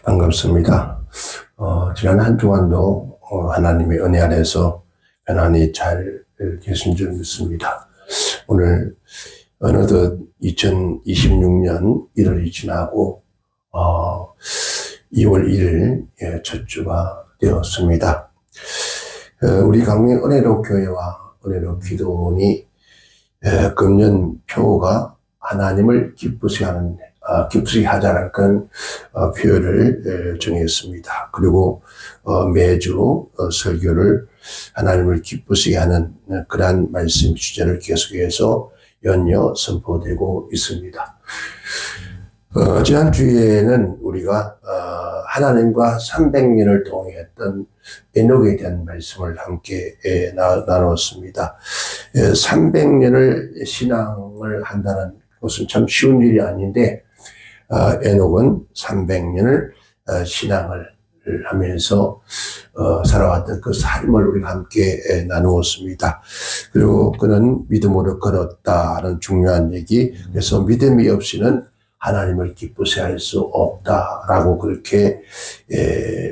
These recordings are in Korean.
반갑습니다. 지난 한 주간도 하나님의 은혜 아래서 편안히 잘 계신 줄 믿습니다. 오늘 어느덧 2026년 1월이 지나고 2월 1일 첫 주가 되었습니다. 우리 강릉 은혜로 교회와 은혜로 기도원이 금년 표가 하나님을 기쁘시게 하자는 그런 표현을 정했습니다. 그리고 매주 설교를 하나님을 기쁘시게 하는 그러한 말씀 주제를 계속해서 연이어 선포되고 있습니다. 지난주에는 우리가 하나님과 300년을 동행했던 에녹에 대한 말씀을 함께 나눴습니다. 300년을 신앙을 한다는 것은 참 쉬운 일이 아닌데 에녹은 300년을 신앙을 하면서 살아왔던 그 삶을 우리가 함께 나누었습니다. 그리고 그는 믿음으로 걸었다는 중요한 얘기, 그래서 믿음이 없이는 하나님을 기쁘시게 할 수 없다라고 그렇게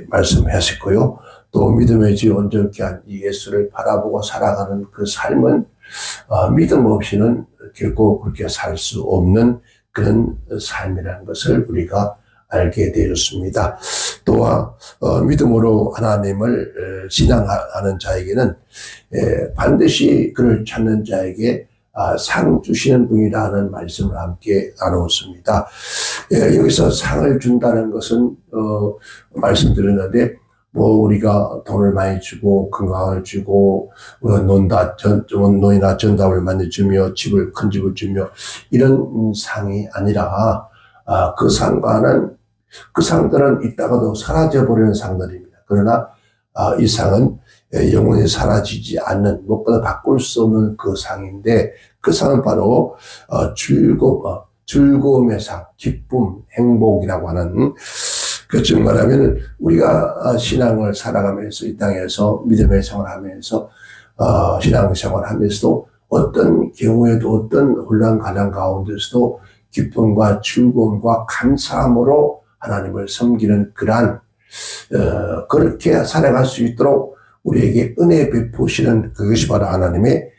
말씀하셨고요. 또 믿음의 주 온전케 한 예수를 바라보고 살아가는 그 삶은 믿음 없이는 결코 그렇게 살 수 없는 그런 삶이라는 것을 우리가 알게 되었습니다. 또한 믿음으로 하나님을 신앙하는 자에게는 반드시 그를 찾는 자에게 상 주시는 분이라는 말씀을 함께 나누었습니다. 여기서 상을 준다는 것은 말씀드렸는데 우리가 돈을 많이 주고 건강을 주고 노인이나 전답을 많이 주며 큰 집을 주며 이런 상이 아니라 그 상들은 있다가도 사라져버리는 상들입니다. 그러나 이 상은 영원히 사라지지 않는, 무엇보다 바꿀 수 없는 그 상인데, 그 상은 바로 즐거움의 상, 기쁨, 행복이라고 하는, 즉 말하면 우리가 신앙을 살아가면서 이 땅에서 믿음의 생활하면서 신앙생활 하면서도 어떤 경우에도 어떤 혼란 가난 가운데서도 기쁨과 즐거움과 감사함으로 하나님을 섬기는 그렇게 살아갈 수 있도록 우리에게 은혜 베푸시는 그것이 바로 하나님의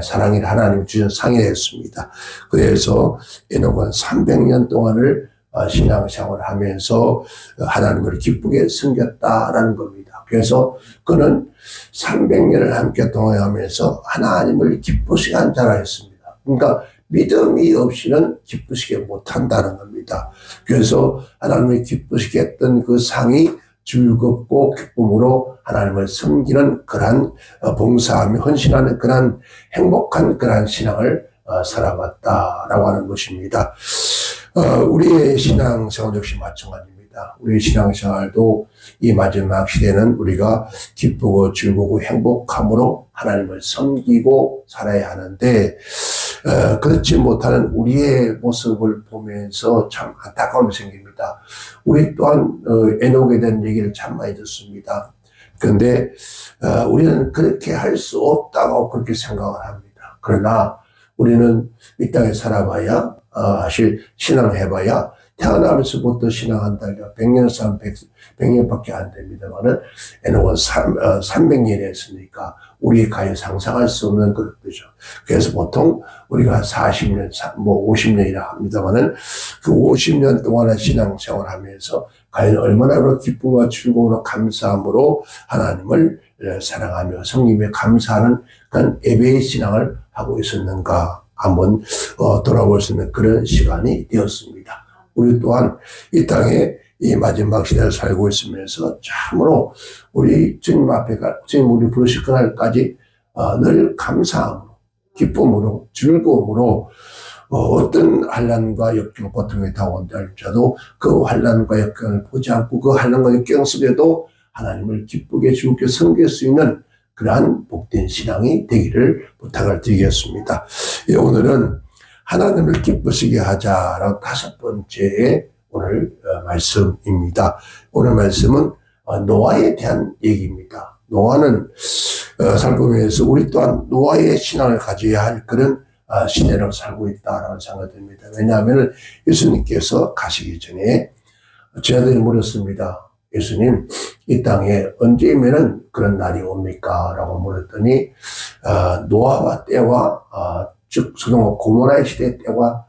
사랑이 하나님 주신 상이 되었습니다. 그래서 에녹은 300년 동안을 신앙생활을 하면서 하나님을 기쁘게 섬겼다라는 겁니다. 그래서 그는 300년을 함께 동행하면서 하나님을 기쁘시게 한 자라 했습니다. 그러니까 믿음이 없이는 기쁘시게 못한다는 겁니다. 그래서 하나님을 기쁘시게 했던 그 상이 즐겁고 기쁨으로 하나님을 섬기는 그러한 봉사하며 헌신하는 그러한 행복한 그러한 신앙을 살아갔다라고 하는 것입니다. 우리의 신앙생활 역시 마찬가지입니다. 우리의 신앙생활도 이 마지막 시대는 우리가 기쁘고 즐거고 행복함으로 하나님을 섬기고 살아야 하는데 그렇지 못하는 우리의 모습을 보면서 참 안타까움이 생깁니다. 우리 또한 에녹에 대한 얘기를 참 많이 듣습니다. 그런데 우리는 그렇게 할 수 없다고 그렇게 생각을 합니다. 그러나 우리는 이 땅에 살아봐야 사실 신앙해봐야 태어나면서부터 신앙한다니까 100년 사람 100년밖에 안 됩니다만은 에녹은 300년이 했으니까 우리 가히 상상할 수 없는 것이죠. 그래서 보통 우리가 40년, 50년이라 합니다만은 그 50년 동안의 신앙생활 하면서 과연 얼마나 기쁨과 즐거움과 감사함으로 하나님을 사랑하며 성님에 감사하는 그런 예배의 신앙을 하고 있었는가 한번 돌아볼 수 있는 그런 시간이 되었습니다. 우리 또한 이 땅에 이 마지막 시대를 살고 있으면서 참으로 우리 주님 앞에 주님 우리 부르실 그날까지 늘 감사함으로 기쁨으로 즐거움으로 어떤 환난과 역경 고통에 다가온다 할지라도 그 환난과 역경을 보지 않고 그 환난과 역경 속에도 하나님을 기쁘게 즐겁게 섬길 수 있는 그러한 복된 신앙이 되기를 부탁을 드리겠습니다. 오늘은 하나님을 기쁘시게 하자라는 5번째의 오늘 말씀입니다. 오늘 말씀은 노아에 대한 얘기입니다. 노아는 살펴보면서 우리 또한 노아의 신앙을 가져야 할 그런 시대로 살고 있다라는 생각이 듭니다. 왜냐하면 예수님께서 가시기 전에 제 아들이 물었습니다. 예수님, 이 땅에 언제면은 그런 날이 옵니까? 라고 물었더니, 노아와 때와, 즉, 소돔과 고모라의 시대 때와,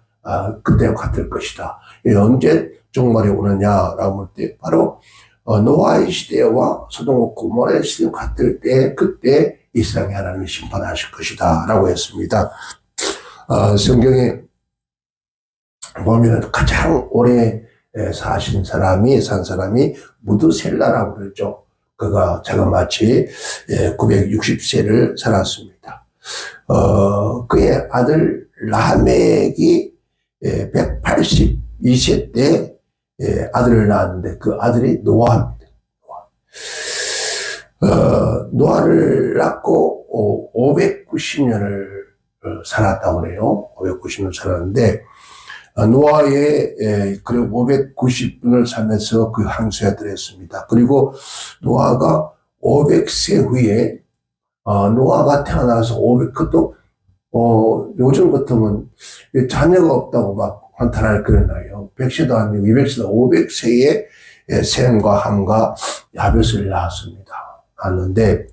그때와 같을 것이다. 이 언제 종말이 오느냐라고 물 때, 바로, 노아의 시대와 소돔과 고모라의 시대와 같을 때, 그때 이 세상에 하나님이 심판하실 것이다. 라고 했습니다. 성경에 보면 가장 오래 산 사람이 무드셀라라고 그러죠. 그가 자그마치 960세를 살았습니다. 그의 아들 라멕이 182세 때 아들을 낳았는데 그 아들이 노아입니다. 노아를 낳고 590년을 살았다고 그래요. 590년 살았는데 노아의 그리고 590분을 살면서 그 항소에 들었습니다. 그리고 노아가 500세 후에 노아가 태어나서 500 그것도 요즘 같으면 자녀가 없다고 막 한탄할 그런 나이요. 100세도 아니고 200세도 500세에 셈과 함과 야벳을 낳았는데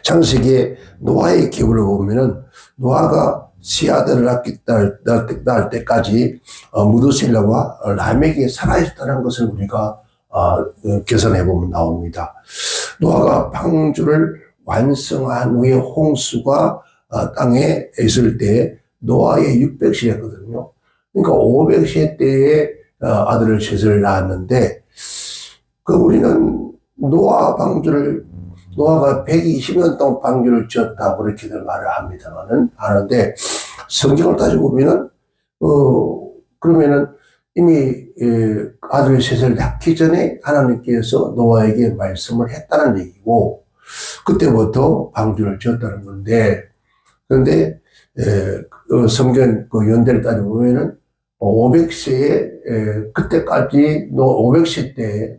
창세기에 노아의 기부를 보면은 노아가 세 아들을 낳을 때까지 무드셀라와 라멕이 살아있다는 것을 우리가 계산해 보면 나옵니다. 노아가 방주를 완성한 후에 홍수가 땅에 있을 때 노아의 600세였거든요. 그러니까 500세 때에 아들을 셋을 낳았는데 우리는 노아가 120년 동안 방주를 지었다고 그렇게들 말을 하는데, 성경을 따지고 보면은, 그러면은 이미, 아들 셋을 낳기 전에 하나님께서 노아에게 말씀을 했다는 얘기고, 그때부터 방주를 지었다는 건데, 그런데, 성경 연대를 따지고 보면은, 500세에, 그때까지, 500세 때,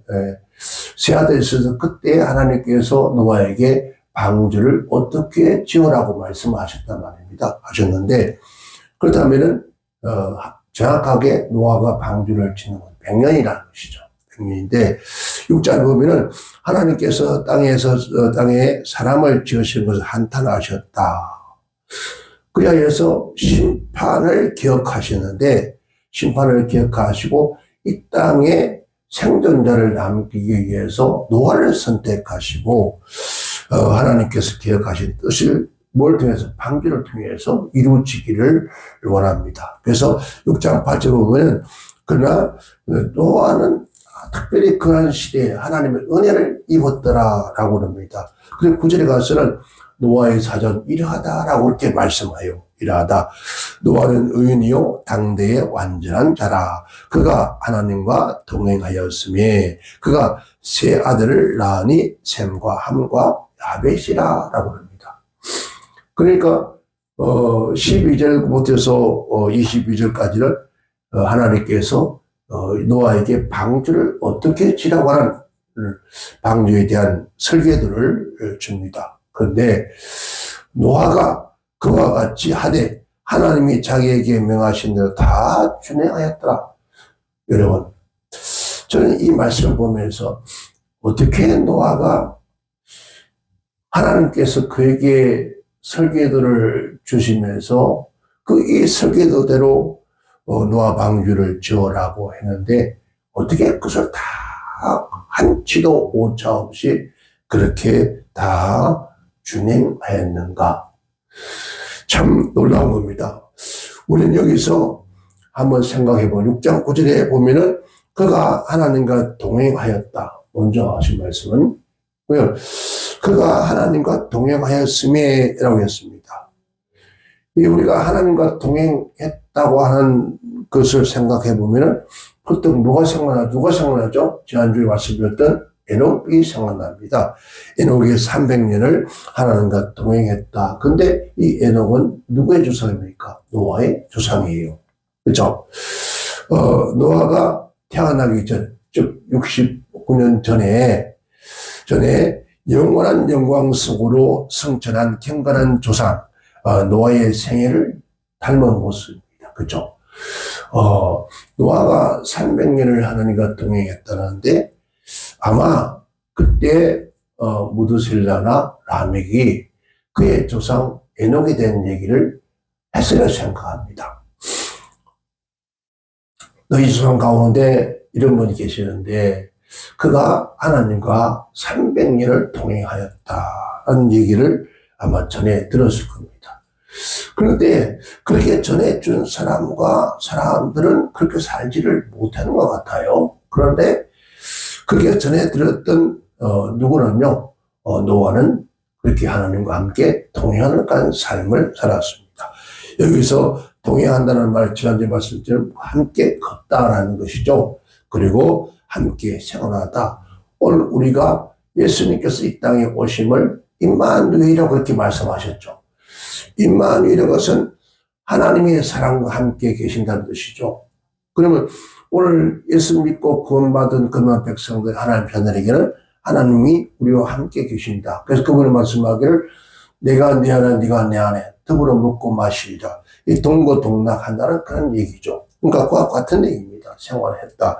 세 아들이 있어서 그때 하나님께서 노아에게 방주를 어떻게 지으라고 말씀하셨단 말입니다. 하셨는데, 그렇다면은, 정확하게 노아가 방주를 짓는 건 100년이라는 것이죠. 100년인데, 6장을 보면은 하나님께서 땅에 사람을 지으시는 것을 한탄하셨다. 그리하여서 심판을 기억하시는데, 심판을 기억하시고, 이 땅에 생존자를 남기기 위해서 노아를 선택하시고 하나님께서 기억하신 뜻을 뭘 통해서 방주를 통해서 이루어지기를 원합니다. 그래서 6장 8절 보면 그러나 노아는 특별히 그런 시대에 하나님의 은혜를 입었더라라고 합니다. 그리고 9절에 가서는 노아의 사전 이러하다라고 이렇게 말씀해요. 이러하다. 노아는 의인이요 당대의 완전한 자라. 그가 하나님과 동행하였으며 그가 세 아들을 낳으니 셈과 함과 야벳이라 라고 합니다. 그러니까 12절부터 22절까지는 하나님께서 노아에게 방주를 어떻게 지라고 하는 방주에 대한 설계도를 줍니다. 그런데 노아가 그와 같이 하되 하나님이 자기에게 명하신 대로 다 준행하였더라. 여러분, 저는 이 말씀을 보면서 어떻게 노아가 하나님께서 그에게 설계도를 주시면서 이 설계도대로 노아 방주를 지어라고 했는데 어떻게 그것을 다 한치도 오차 없이 그렇게 다 준행하였는가? 참 놀라운 겁니다. 우리는 여기서 한번 생각해보면 6장 9절에 보면은 그가 하나님과 동행하였다. 먼저 하신 말씀은 그가 하나님과 동행하였음에 라고 했습니다. 우리가 하나님과 동행했다고 하는 것을 생각해보면은 보통 누가 생각나죠? 지난주에 말씀드렸던 에녹이 생각납니다. 에녹이 300년을 하나님과 동행했다. 근데 이 에녹은 누구의 조상입니까? 노아의 조상이에요. 그렇죠? 노아가 태어나기 전, 즉 69년 전에 영원한 영광 속으로 승천한 경건한 조상 노아의 생애를 닮은 모습입니다. 그렇죠? 노아가 300년을 하나님과 동행했다는데 아마 그때 무드셀라나 라멕이 그의 조상 에녹에 대한 얘기를 했으려 생각합니다. 너희 조상 가운데 이런 분이 계시는데 그가 하나님과 300년을 동행하였다는 얘기를 아마 전해 들었을 겁니다. 그런데 그렇게 전해준 사람들은 그렇게 살지를 못하는 것 같아요. 그런데 그렇게 전해 들었던 누구는요, 노아는 그렇게 하나님과 함께 동행하는 삶을 살았습니다. 여기서 동행한다는 말, 지난주에 말씀드린 함께 걷다라는 것이죠. 그리고 함께 생활하다. 오늘 우리가 예수님께서 이 땅에 오심을 임마누엘이라고 그렇게 말씀하셨죠. 임마누엘의 것은 하나님의 사랑과 함께 계신다는 뜻이죠. 그러면 오늘 예수 믿고 구원받은 그만 백성들 하나님 편들에게는 하나님이 우리와 함께 계신다. 그래서 그분이 말씀하기를 내가 네 안에 네가 내 안에 더불어 먹고 마시리라. 이 동거동락한다는 그런 얘기죠. 그러니까 그와 같은 얘기입니다. 생활했다.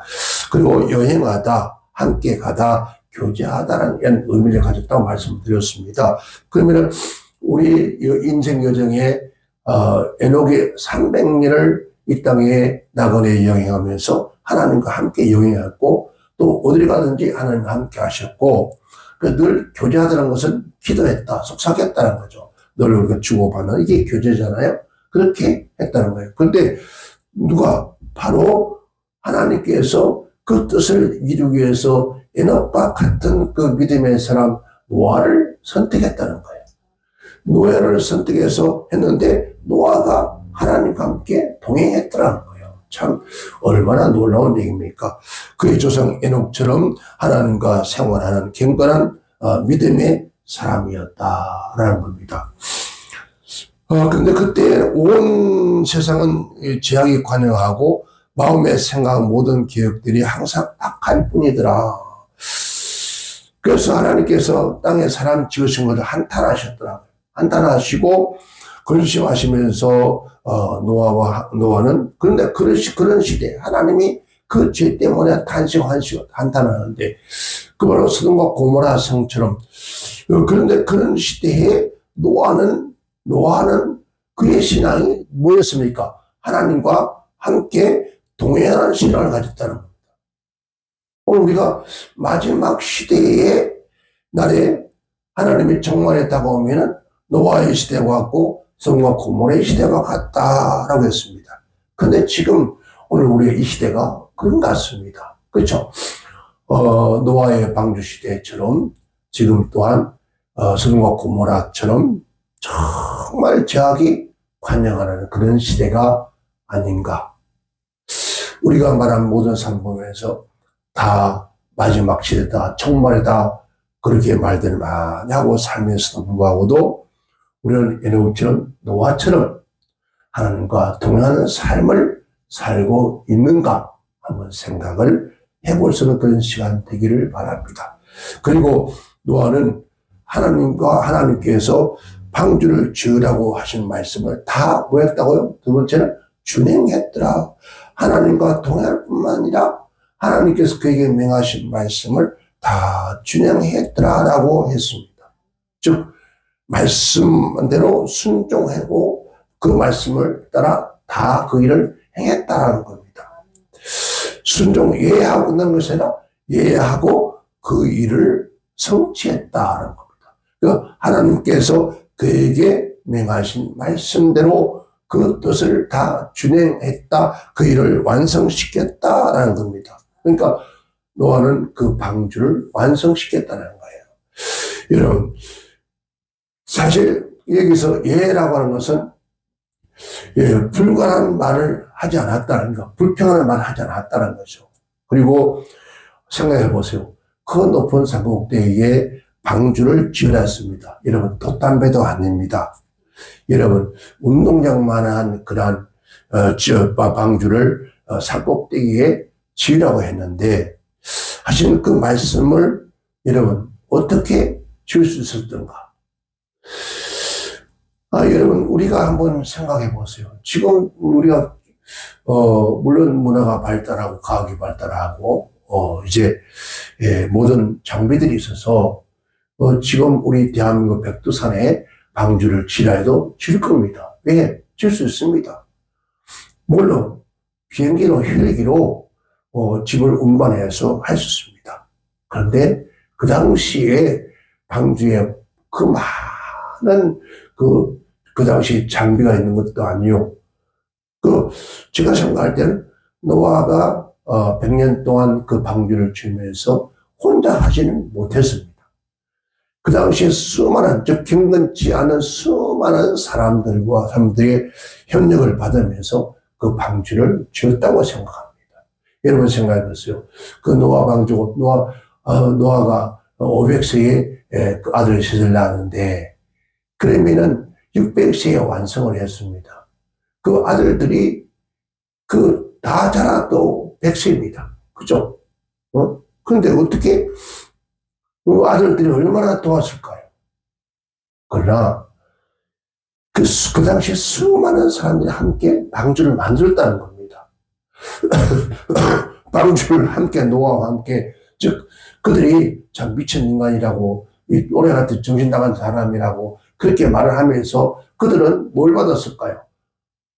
그리고 여행하다, 함께 가다, 교제하다라는 이런 의미를 가졌다고 말씀드렸습니다. 그러면은 우리 인생 여정에 에녹이 300년을 이 땅에 나그네 여행하면서 하나님과 함께 여행했고 또 어디를 가든지 하나님과 함께 하셨고 늘 교제하다는 것은 기도했다, 속삭였다는 거죠. 늘 우리가 주고받는 이게 교제잖아요. 그렇게 했다는 거예요. 그런데 누가 바로 하나님께서 그 뜻을 이루기 위해서 에녹과 같은 그 믿음의 사람 노아를 선택했다는 거예요. 노아를 선택해서 했는데 노아가 하나님과 함께 동행했더라는 거예요. 참 얼마나 놀라운 얘기입니까? 그의 조상 에녹처럼 하나님과 생활하는 경건한 믿음의 사람이었다라는 겁니다. 그런데 그때 온 세상은 죄악이 관영하고 마음의 생각 모든 기억들이 항상 악할 뿐이더라. 그래서 하나님께서 땅에 사람 지으신 것을 한탄하셨더라고요. 한탄하시고 근심하시면서 노아는 그런데 그런 시대 하나님이 그 죄 때문에 한탄하는데 그바로 소돔과 고모라 성처럼 그런데 그런 시대에 노아는 그의 신앙이 뭐였습니까? 하나님과 함께 동행하는 신앙을 가졌다는 겁니다. 오늘 우리가 마지막 시대의 날에 하나님이 정말에 다가오면은 노아의 시대와 같고 소돔과 고모라의 시대와 같다라고 했습니다. 근데 지금 오늘 우리의 이 시대가 그런 것 같습니다. 그렇죠? 노아의 방주 시대처럼 지금 또한 소돔과 고모라처럼 정말 죄악이 관영하는 그런 시대가 아닌가. 우리가 말한 모든 삶 보면서 다 마지막 시대다, 정말이다 그렇게 말들 많이 하고 살면서도 불구하고도 우리는 에녹처럼 노아처럼 하나님과 동행하는 삶을 살고 있는가 한번 생각을 해볼 수 있는 그런 시간 되기를 바랍니다. 그리고 노아는 하나님께서 방주를 지으라고 하신 말씀을 다 뭐였다고요? 두 번째는 준행했더라. 하나님과 동행할 뿐만 아니라 하나님께서 그에게 명하신 말씀을 다 준행했더라라고 했습니다. 즉 말씀대로 순종하고 그 말씀을 따라 다 그 일을 행했다라는 겁니다. 순종 예하고 있는 것이 아니라 예하고 그 일을 성취했다라는 겁니다. 그러니까 하나님께서 그에게 명하신 말씀대로 그 뜻을 다 준행했다, 그 일을 완성시켰다라는 겁니다. 그러니까 노아는 그 방주를 완성시켰다는 거예요. 여러분, 사실 여기서 예라고 하는 것은 불가능한 말을 하지 않았다는 거, 불평하는 말을 하지 않았다는 거죠. 그리고 생각해 보세요. 그 높은 산꼭대기에 방주를 지어놨습니다. 여러분, 돛담배도 아닙니다. 여러분, 운동장만한 그러한 방주를 산꼭대기에 지으라고 했는데 하신 그 말씀을 여러분 어떻게 지을 수 있었던가? 여러분 우리가 한번 생각해 보세요. 지금 우리가 물론 문화가 발달하고 과학이 발달하고, 이제, 모든 장비들이 있어서, 지금 우리 대한민국 백두산에 방주를 치라 해도 칠 겁니다. 왜? 칠 수 있습니다. 물론, 비행기로, 헬기로, 집을 운반해서 할 수 있습니다. 그런데, 그 당시에 방주에 그 많은 그 당시 장비가 있는 것도 아니요. 제가 생각할 때는 노아가 100년 동안 그 방주를 지으면서 혼자 하지는 못했습니다. 그 당시에 수많은, 즉, 경건치 않은 수많은 사람들의 협력을 받으면서 그 방주를 지었다고 생각합니다. 여러분 생각해 보세요. 그 노아 방주, 노아가 500세에 그 아들 셋을 낳았는데, 그러면은 600세에 완성을 했습니다. 그 아들들이 다 자라도 100세입니다. 그죠? 그런데 어떻게 그 아들들이 얼마나 도왔을까요? 그러나 그 당시에 수많은 사람들이 함께 방주를 만들었다는 겁니다. 방주를 함께 노아와 함께, 즉 그들이 참 미친 인간이라고, 오래 같은 정신 나간 사람이라고 그렇게 말을 하면서 그들은 뭘 받았을까요?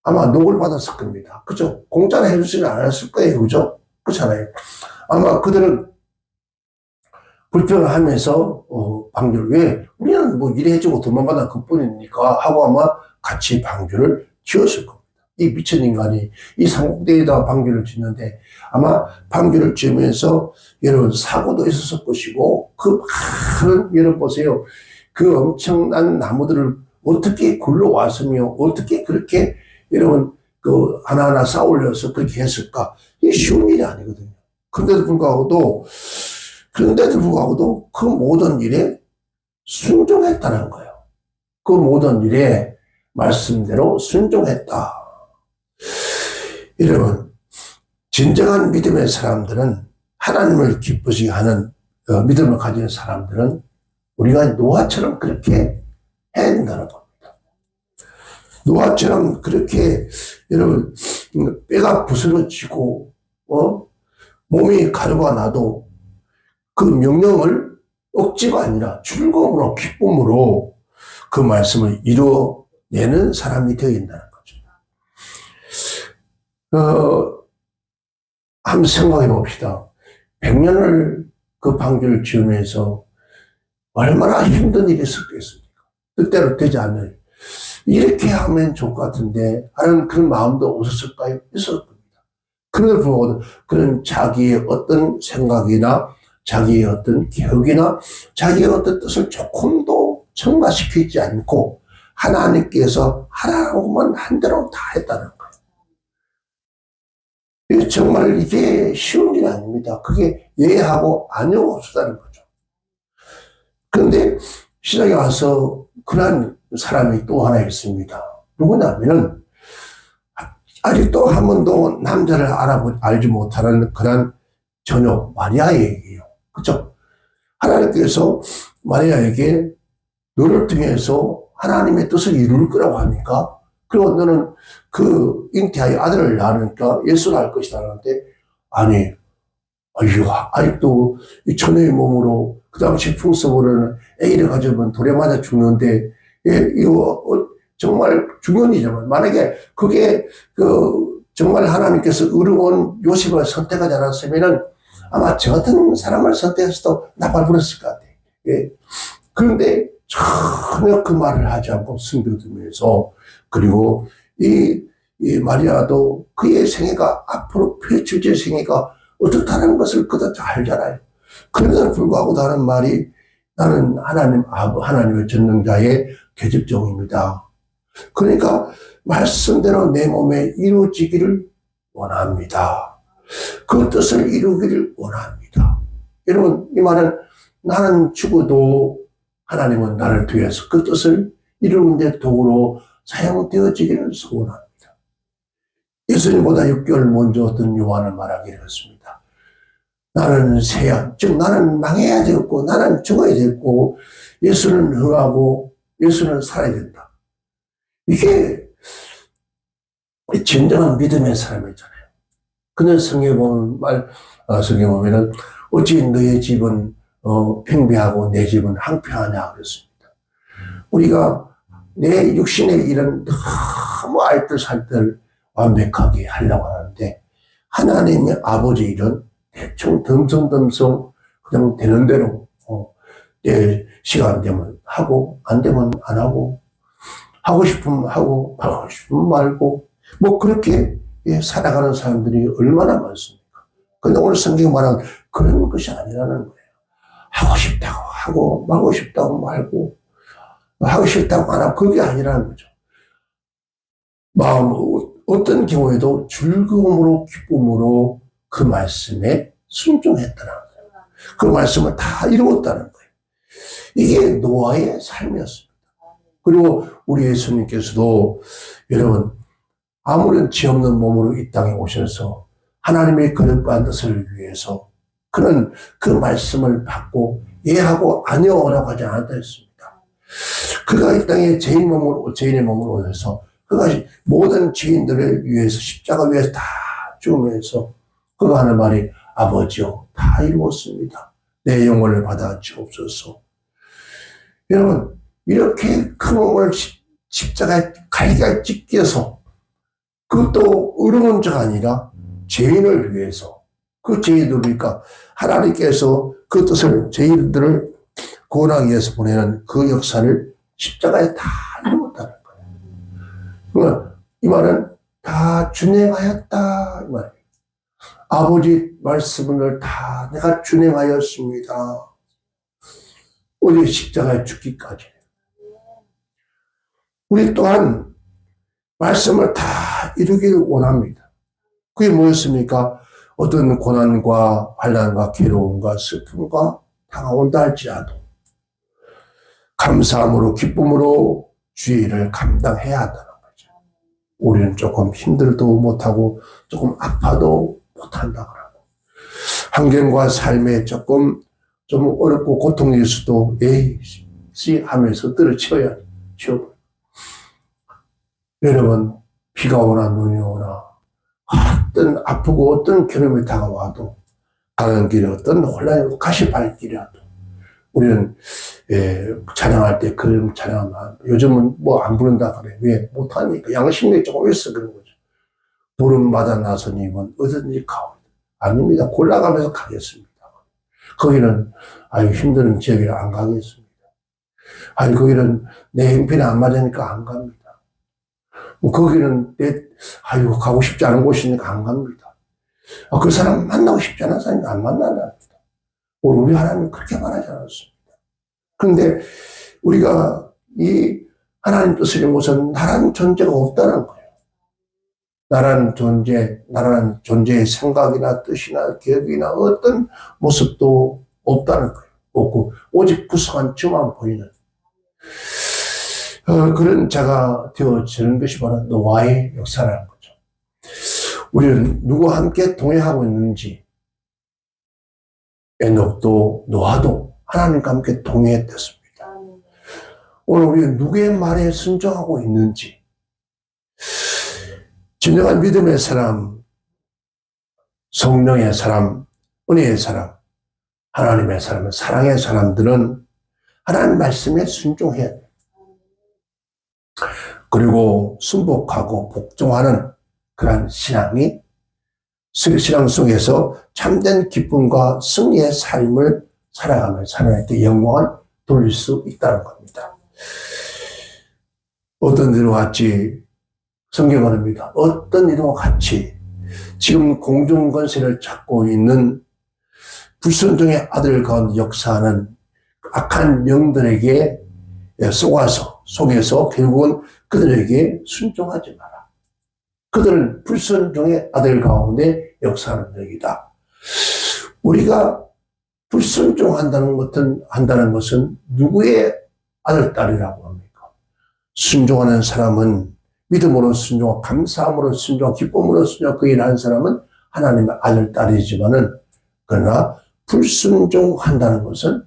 아마 녹을 받았을 겁니다. 그죠? 공짜로 해주지는 않았을 거예요. 그죠? 그렇잖아요. 아마 그들은 불평을 하면서, 방주를, 왜? 우리는 뭐 일해주고 돈만 받아 그뿐이니까 하고 아마 같이 방주를 지었을 겁니다. 이 미친 인간이 이 삼국대에다가 방주를 짓는데 아마 방주를 지으면서 여러분 사고도 있었을 것이고, 여러분 보세요. 그 엄청난 나무들을 어떻게 굴러왔으며 어떻게 그렇게 여러분 하나하나 쌓아올려서 그렇게 했을까? 이게 쉬운 일이 아니거든요. 그런데도 불구하고도 그 모든 일에 순종했다는 거예요. 그 모든 일에 말씀대로 순종했다. 여러분, 진정한 믿음의 사람들은, 하나님을 기쁘시게 하는 믿음을 가진 사람들은 우리가 노아처럼 그렇게 해야 된다는 겁니다. 노아처럼 그렇게 여러분 뼈가 부스러지고 몸이 가루가 나도 그 명령을 억지가 아니라 즐거움으로 기쁨으로 그 말씀을 이루어내는 사람이 되어야 된다는 거죠. 한번 생각해 봅시다. 100년을 그 방주를 지으면서 얼마나 힘든 일이 있었겠습니까? 뜻대로 되지 않는, 이렇게 하면 좋을 것 같은데 하는 그런 마음도 없었을까요? 있었을 겁니다. 그럼에도 불구하고 그런 자기의 어떤 생각이나 자기의 어떤 계획이나 자기의 어떤 뜻을 조금도 첨가시키지 않고 하나님께서 하라고만 한 대로 다 했다는 거예요. 정말 이게 쉬운 일이 아닙니다. 그게 예하고 아니고 없었다는 거죠. 그런데 신약에 와서 그런 사람이 또 하나 있습니다. 누구냐면은 아직도 한 번도 남자를 알지 못하는 그런 처녀 마리아의 얘기예요. 그렇죠? 하나님께서 마리아에게 너를 통해서 하나님의 뜻을 이룰 거라고 하니까, 그리고 너는 그 잉태하여 아들을 낳으니까 예수를 할 것이다 하는데, 아니, 아직도 이 처녀의 몸으로 그 당시 풍습으로는 애기를 가져오면 돌에 맞아 죽는데, 이거 정말 중요한 일이지만, 만약에 그게 정말 하나님께서 의로운 요셉을 선택하지 않았으면은 아마 저 같은 사람을 선택해서도 나팔 불었을 것 같아요. 예. 그런데 전혀 그 말을 하지 않고 숨겨두면서, 그리고 이 마리아도 그의 생애가 앞으로 펼쳐질 생애가 어떻다는 것을 그도 잘 알잖아요. 그런데도 불구하고 나는 말이, 나는 하나님의 전능자의 계집종입니다. 그러니까 말씀대로 내 몸에 이루어지기를 원합니다. 그 뜻을 이루기를 원합니다. 여러분, 이 말은 나는 죽어도 하나님은 나를 위해서 그 뜻을 이루는 데 도구로 사용되어지기를 소원합니다. 예수님보다 6개월 먼저 어떤 요한을 말하기를 했습니다. 나는 즉 나는 망해야 되겠고 나는 죽어야 되겠고 예수는 흥하고 예수는 살아야 된다. 이게 우리 진정한 믿음의 사람이잖아요. 그는 성경에 보면 성경에 보면은 어찌 너의 집은 평비하고 내 집은 황폐하냐 그랬습니다. 우리가 내 육신의 일은 너무 알뜰살뜰 완벽하게 하려고 하는데 하나님의 아버지 일은 대충 덤성덤성 그냥 되는 대로 내 시간 되면 하고 안 되면 안 하고 하고 싶으면 하고 하고 싶으면 말고 뭐 그렇게 살아가는 사람들이 얼마나 많습니까? 근데 오늘 성경 말하는 그런 것이 아니라는 거예요. 하고 싶다고 하고 말고 싶다고 말고 하고 싶다고 안 하고 그게 아니라는 거죠. 마음 어떤 경우에도 즐거움으로 기쁨으로 그 말씀에 순종했다는 거예요. 그 말씀을 다 이루었다는 거예요. 이게 노아의 삶이었습니다. 그리고 우리 예수님께서도 여러분 아무런 죄 없는 몸으로 이 땅에 오셔서 하나님의 거룩한 뜻을 위해서 그는 그 말씀을 받고 예하고 아니오라고 하지 않았다 했습니다. 그가 이 땅에 죄인의 몸으로 오셔서 그가 모든 죄인들을 위해서 십자가 위에서 다 죽으면서 그가 하는 말이 아버지요 다 이루었습니다. 내 영혼을 받아 주옵소서. 여러분 이렇게 큰 몸을 십자가에 갈기갈 찢겨서 그것도 어려운 자가 아니라 죄인을 위해서 그 죄인들을 그러니까 하나님께서 그 뜻을 죄인들을 구원하기 위해서 보내는 그 역사를 십자가에 다 이루었다는 거예요. 그러니까 이 말은 다 준행하였다 이 말이에요. 아버지 말씀을 다 내가 준행하였습니다. 우리 십자가에 죽기까지. 우리 또한 말씀을 다 이루기를 원합니다. 그게 뭐였습니까? 어떤 고난과 환난과 괴로움과 슬픔과 다가온다 할지라도 감사함으로 기쁨으로 주의 일을 감당해야 한다는 거죠. 우리는 조금 힘들도 못하고 조금 아파도 못한다 그러고 환경과 삶에 조금 좀 어렵고 고통일 수도 에이씨 하면서 떨어져야 지워버려. 여러분 비가 오나 눈이 오나 어떤 아프고 어떤 괴로움이 다가와도 가는 길에 어떤 혼란이 가시밭길이라도 우리는 찬양할 때 그런 찬양하면 요즘은 뭐 안 부른다 그래. 왜? 못하니까 양심이 조금 있어 그런 거죠. 부름마다 나서님은 어디든지 가오. 아닙니다. 골라가면서 가겠습니다. 거기는 아유 힘든 지역에 안 가겠습니다. 아니 거기는 내 행편에 안 맞으니까 안 갑니다. 거기는 아유 가고 싶지 않은 곳이니까 안 갑니다. 그 사람 만나고 싶지 않은 사람이 안 만난답니다. 오늘 우리 하나님은 그렇게 말하지 않았습니다. 그런데 우리가 이 하나님 뜻을 이룬 것은 나라는 존재가 없다는 거예요. 나라는 존재의 생각이나 뜻이나 기억이나 어떤 모습도 없다는 거예요. 없고 오직 구성한 주만 보이는 그런 자가 되어지는 것이 바로 노아의 역사라는 거죠. 우리는 누구와 함께 동행하고 있는지 에녹도 노아도 하나님과 함께 동행했습니다. 오늘 우리는 누구의 말에 순종하고 있는지 진정한 믿음의 사람, 성령의 사람, 은혜의 사람, 하나님의 사람, 사랑의 사람들은 하나님 말씀에 순종해야 돼요. 그리고 순복하고 복종하는 그러한 신앙이 신앙 속에서 참된 기쁨과 승리의 삶을 살아가면서 하나님께 영광을 돌릴 수 있다는 겁니다. 어떤 일과 같이 성경은 합니다. 어떤 일과 같이 지금 공중권세를 찾고 있는 불순종의 아들 가운데 역사하는 악한 영들에게 속에서 결국은 그들에게 순종하지 마라. 그들은 불순종의 아들 가운데 역사하는 영이다. 우리가 불순종한다는 것은 누구의 아들, 딸이라고 합니까? 순종하는 사람은 믿음으로 순종하고 감사함으로 순종하고 기쁨으로 순종하고 그 일하는 사람은 하나님의 아들, 딸이지만은 그러나 불순종한다는 것은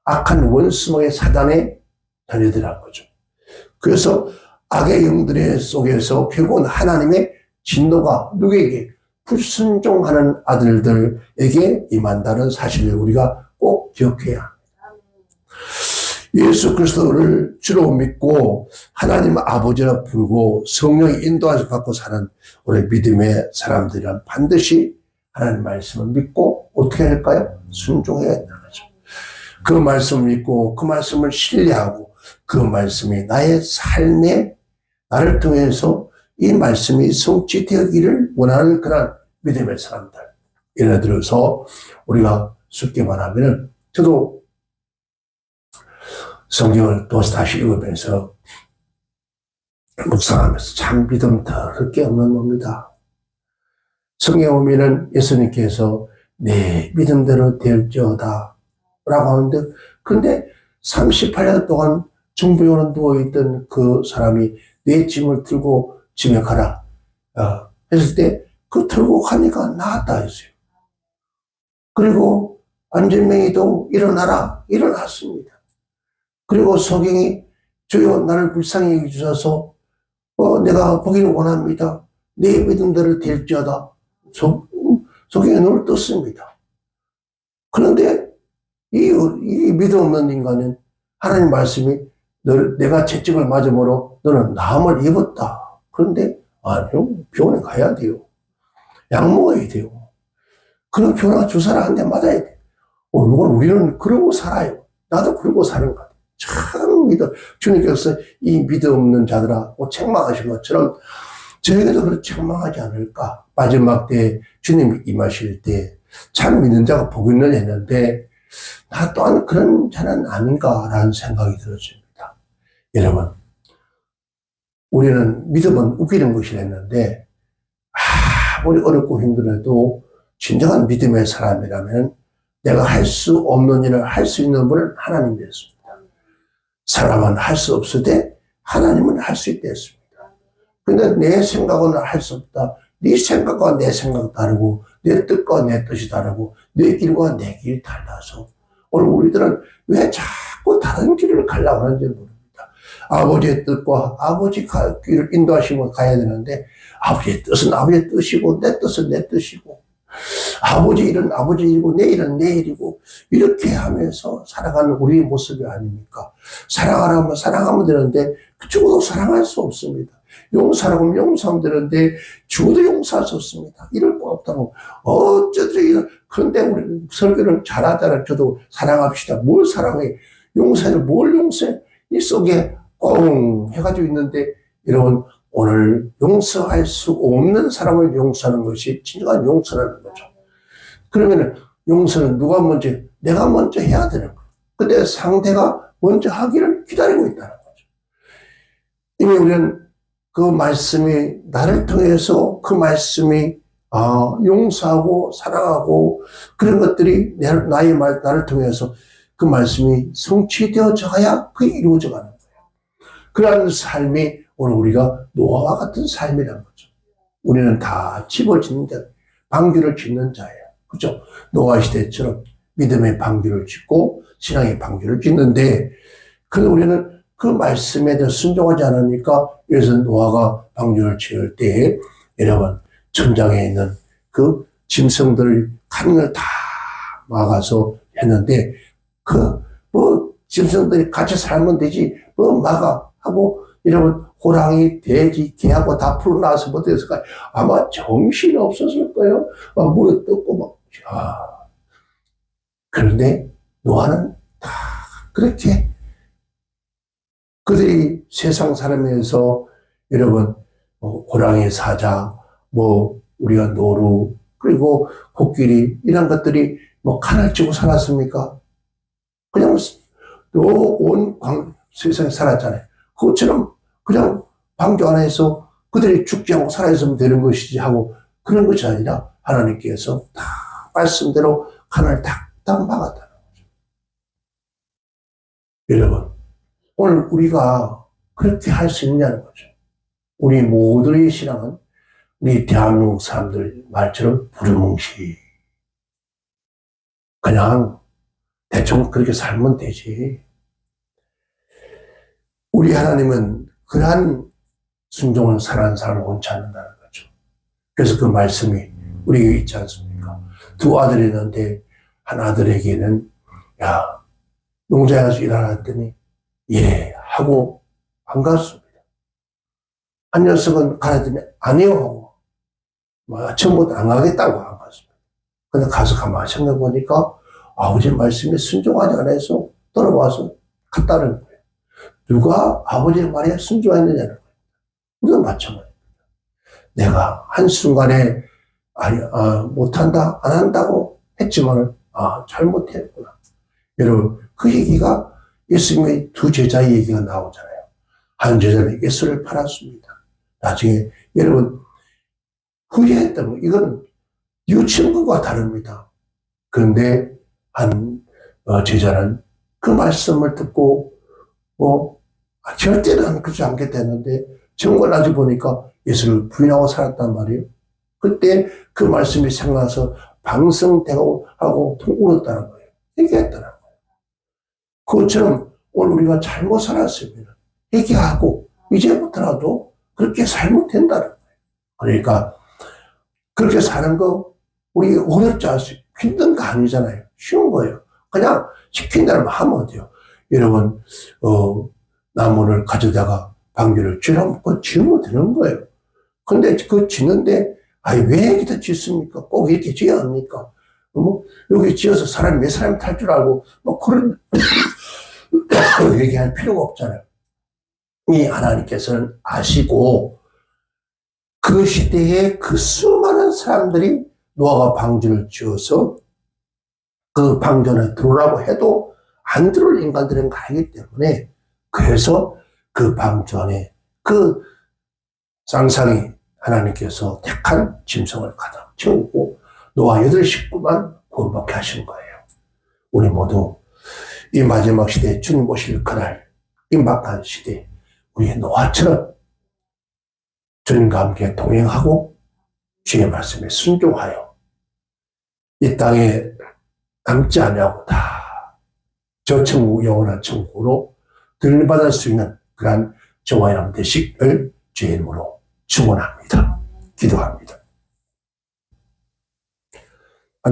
악한 원수의 사단의 자녀들이라는 거죠. 그래서 악의 영들의 속에서 결국은 하나님의 진노가 누구에게? 불순종하는 아들들에게 임한다는 사실을 우리가 꼭 기억해야 합니다. 예수 그리스도를 주로 믿고 하나님 아버지라 부르고 성령의 인도하심을 받고 사는 우리 믿음의 사람들이란 반드시 하나님 말씀을 믿고 어떻게 할까요? 순종해야 된다는 거죠. 그 말씀을 믿고 그 말씀을 신뢰하고 그 말씀이 나의 삶에 나를 통해서 이 말씀이 성취되기를 원하는 그런 믿음의 사람들. 예를 들어서 우리가 쉽게 말하면 저도 성경을 또 다시 읽으면서 묵상하면서 참 믿음 더럽 게 없는 놈이다. 성경에 보면은 예수님께서 내 믿음대로 될지어다 라고 하는데, 그런데 38년 동안 중병원에 누워있던 그 사람이 내 짐을 들고 집에 가라 했을 때 그 들고 가니까 나았다 했어요. 그리고 안진뱅이도 일어나라 일어났습니다. 그리고 소경이 주여 나를 불쌍히 여기주셔서 내가 보기를 원합니다. 내 믿음대로 될지어다. 소경이 눈을 떴습니다. 그런데 이 믿음 없는 인간은 하나님 말씀이 내가 채찍을 맞음으로 너는 나음을 입었다. 그런데 아니요, 병원에 가야 돼요. 약 먹어야 돼요. 그런 병원에 주사를 한 대 맞아야 돼요. 이건 우리는 그러고 살아요. 나도 그러고 사는 것 같아요. 참 믿음, 주님께서 이 믿음 없는 자들아 책망하신 것처럼 저에게도 그렇게 책망하지 않을까. 마지막 때 주님이 임하실 때 참 믿는 자가 복이 있는 했는데 나 또한 그런 자는 아닌가라는 생각이 들었습니다. 여러분, 우리는 믿음은 우기는 것이랬는데 아무리 어렵고 힘들어도 진정한 믿음의 사람이라면 내가 할 수 없는 일을 할 수 있는 분은 하나님이었습니다. 사람은 할 수 없을 때 하나님은 할 수 있다 했습니다. 그런데 내 생각은 할 수 없다. 네 생각과 내 생각 다르고 내 뜻과 내 뜻이 다르고 내 길과 내 길이 달라서 오늘 우리들은 왜 자꾸 다른 길을 가려고 하는지 모릅니다. 아버지의 뜻과 아버지 길을 인도하시면 가야 되는데 아버지의 뜻은 아버지의 뜻이고 내 뜻은 내 뜻이고 아버지 일은 아버지 일이고 내 일은 내 일이고 이렇게 하면서 살아가는 우리의 모습이 아닙니까? 사랑하라면 사랑하면 되는데 죽어도 사랑할 수 없습니다. 용서하라면 용서하면 되는데 죽어도 용서할 수 없습니다. 이럴 거 없다고 어쩌지. 그런데 우리 설교를 잘하잖아요. 저도 사랑합시다. 뭘 사랑해? 용서해요. 뭘 용서해? 이 속에 꽁 해가지고 있는데 여러분, 오늘 용서할 수 없는 사람을 용서하는 것이 진정한 용서라는 거죠. 그러면 용서는 누가 먼저, 내가 먼저 해야 되는 거예요. 근데 상대가 먼저 하기를 기다리고 있다는 거죠. 이미 우리는 그 말씀이 나를 통해서 그 말씀이 용서하고 사랑하고 그런 것들이 나를 통해서 그 말씀이 성취되어져 가야 그게 이루어져 가는 거예요. 그런 삶이 오늘 우리가 노아와 같은 삶이라는 거죠. 우리는 다 집을 짓는 자, 방주를 짓는 자예요. 그죠? 노아 시대처럼 믿음의 방주를 짓고 신앙의 방주를 짓는데, 우리는 그 말씀에 대해 순종하지 않으니까, 그래서 노아가 방주를 지을 때, 여러분, 천장에 있는 그 짐승들 가능을 다 막아서 했는데, 짐승들이 같이 살면 되지, 막아 하고, 여러분, 호랑이, 돼지, 개하고 다 풀어놔서 못했을까요? 아마 정신이 없었을 거예요. 물에 뜯고 그런데 노아는 다 그렇게 그들이 세상 사람에서 여러분, 호랑이 사자, 우리가 노루, 그리고 코끼리, 이런 것들이 칼을 쥐고 살았습니까? 그냥 온 세상에 살았잖아요. 그것처럼 그냥 방주 안에서 그들이 죽지 않고 살아있으면 되는 것이지 하고 그런 것이 아니라 하나님께서 다 말씀대로 칸을 탁탁 막았다는 거죠. 여러분, 오늘 우리가 그렇게 할 수 있냐는 거죠. 우리 모두의 신앙은 우리 대한민국 사람들 말처럼 부르뭉시 그냥 대충 그렇게 살면 되지. 우리 하나님은 그러한 순종을 사랑하는 사람을 원치 않는다는 거죠. 그래서 그 말씀이 우리에게 있지 않습니까? 두 아들이 있는데 한 아들에게는 야 농장에 가서 일하라 했더니 예 하고 안 갔습니다. 한 녀석은 가라더니 아니요 하고 처음부터 안 가겠다고 안 갔습니다. 근데 가서 가만히 생각해 보니까 아버지 말씀에 순종하지 않아서 돌아와서 갔다는 거예요. 누가 아버지의 말에 순종했느냐는 거예요. 우리도 마찬가지입니다. 내가 한순간에 못한다, 안 한다고 했지만, 잘못했구나. 여러분, 그 얘기가 예수님의 두 제자의 얘기가 나오잖아요. 한 제자는 예수를 팔았습니다. 나중에, 여러분, 후회했던 거, 이건 유치원과 다릅니다. 그런데 한 제자는 그 말씀을 듣고, 절대로 그러지 않겠다는데, 정말 나중에 보니까 예수를 부인하고 살았단 말이에요. 그때 그 말씀이 생각나서 방성되고 하고 울었다는 거예요. 얘기했다는 거예요. 그것처럼 오늘 우리가 잘못 살았습니다. 얘기하고 이제부터라도 그렇게 살면 된다는 거예요. 그러니까 그렇게 사는 거 우리 어렵지 않습니다. 힘든 거 아니잖아요. 쉬운 거예요. 그냥 시킨다면 하면 돼요. 여러분 나무를 가져다가 방귀를 쥐어먹고 지으면 되는 거예요. 근데 그 짓는데 왜 여기다 짓습니까? 꼭 이렇게 지어야 합니까? 여기 지어서 사람이 몇 사람이 탈 줄 알고 그런 얘기할 필요가 없잖아요. 이 하나님께서는 아시고 그 시대에 그 수많은 사람들이 노아가 방주를 지어서 그 방전에 들어오라고 해도 안 들어올 인간들은 가기 때문에 그래서 그 방주 안에 그 쌍쌍이 하나님께서 택한 짐승을 가득 채우고 노아 8식구만 구원받게 하신 거예요. 우리 모두 이 마지막 시대에 주님 오실 그날 임박한 시대에 우리의 노아처럼 주님과 함께 동행하고 주의 말씀에 순종하여 이 땅에 남지 아니하고 다 저 천국 영원한 천국으로 들받을 수 있는 그러한 저와 여러분 되시기를 주의 이름으로 축원합니다. 기도합니다.